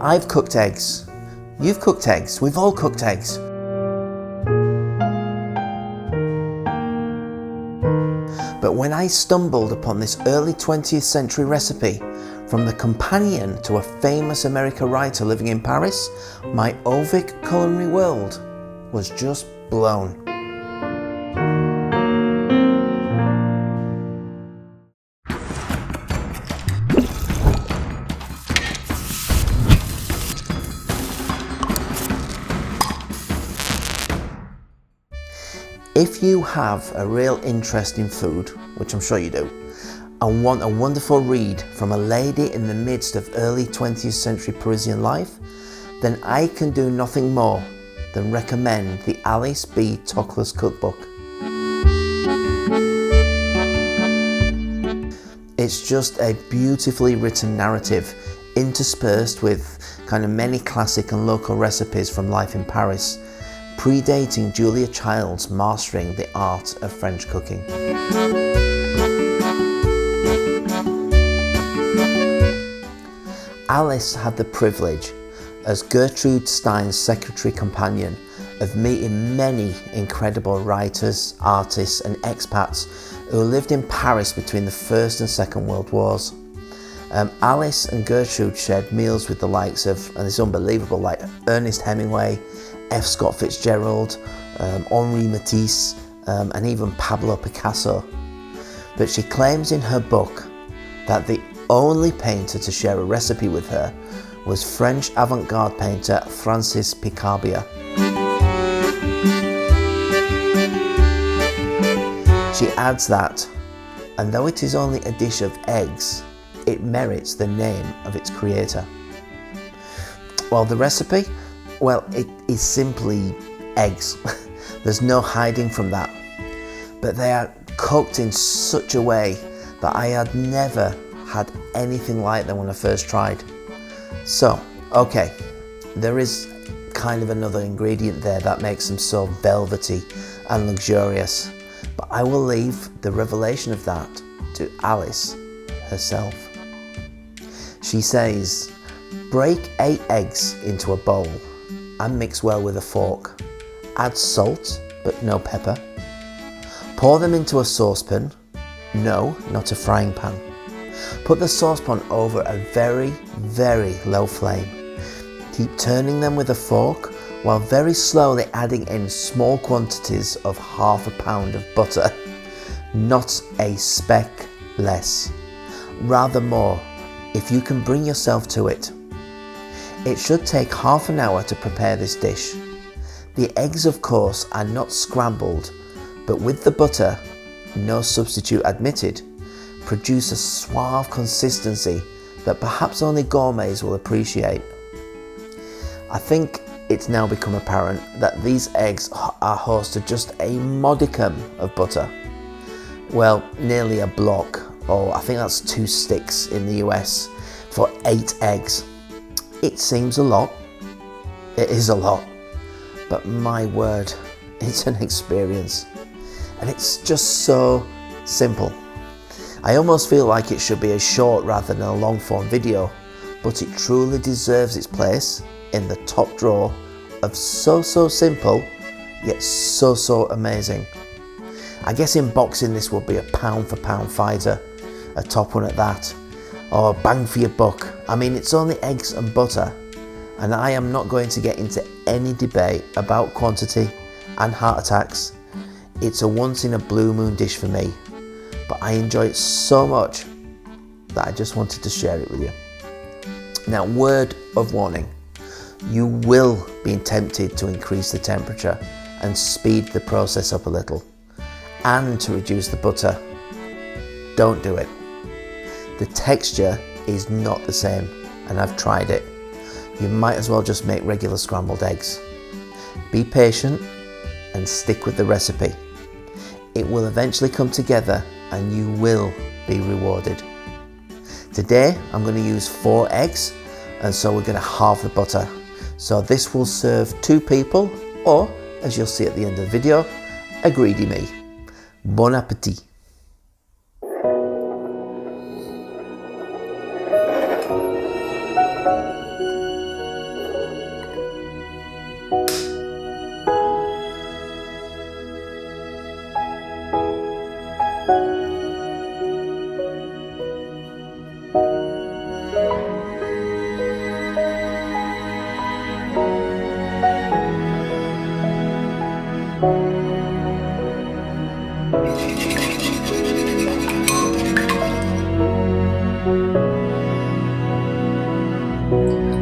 I've cooked eggs. You've cooked eggs. We've all cooked eggs. But when I stumbled upon this early 20th century recipe from the companion to a famous American writer living in Paris, my ovic culinary world was just blown. If you have a real interest in food, which I'm sure you do, and want a wonderful read from a lady in the midst of early 20th century Parisian life, then I can do nothing more than recommend the Alice B. Toklas Cook Book. It's just a beautifully written narrative interspersed with kind of many classic and local recipes from life in Paris, predating Julia Child's mastering the art of French cooking. Alice had the privilege, as Gertrude Stein's secretary companion, of meeting many incredible writers, artists and expats who lived in Paris between the First and Second World Wars. Alice and Gertrude shared meals with the likes of, and it's unbelievable, like Ernest Hemingway, F. Scott Fitzgerald, Henri Matisse, and even Pablo Picasso. But she claims in her book that the only painter to share a recipe with her was French avant-garde painter Francis Picabia. She adds that, and though it is only a dish of eggs, it merits the name of its creator. Well, the recipe? Well, it is simply eggs. There's no hiding from that. But they are cooked in such a way that I had never had anything like them when I first tried. So, okay, there is kind of another ingredient there that makes them so velvety and luxurious. But I will leave the revelation of that to Alice herself. She says, break 8 eggs into a bowl and mix well with a fork. Add salt, but no pepper. Pour them into a saucepan. No, not a frying pan. Put the saucepan over a very, very low flame. Keep turning them with a fork while very slowly adding in small quantities of ½ pound of butter. Not a speck less. Rather more, if you can bring yourself to it. It should take ½ an hour to prepare this dish. The eggs, of course, are not scrambled, but with the butter, no substitute admitted, produce a suave consistency that perhaps only gourmets will appreciate. I think it's now become apparent that these eggs are host to just a modicum of butter. Well, nearly a block, or I think that's 2 sticks in the US, for 8 eggs. It seems a lot. It is a lot. But my word, it's an experience. And it's just so simple. I almost feel like it should be a short rather than a long form video, but it truly deserves its place in the top drawer of so simple, yet so amazing. I guess in boxing this would be a pound for pound fighter, a top one at that, or bang for your buck. I mean, it's only eggs and butter, and I am not going to get into any debate about quantity and heart attacks. It's a once in a blue moon dish for me, but I enjoy it so much that I just wanted to share it with you. Now, word of warning, you will be tempted to increase the temperature and speed the process up a little, and to reduce the butter. Don't do it. The texture is not the same, and I've tried it. You might as well just make regular scrambled eggs. Be patient and stick with the recipe. It will eventually come together and you will be rewarded. Today I'm going to use 4 eggs, and so we're going to halve the butter. So this will serve 2 people, or as you'll see at the end of the video, a greedy me. Bon appétit. you.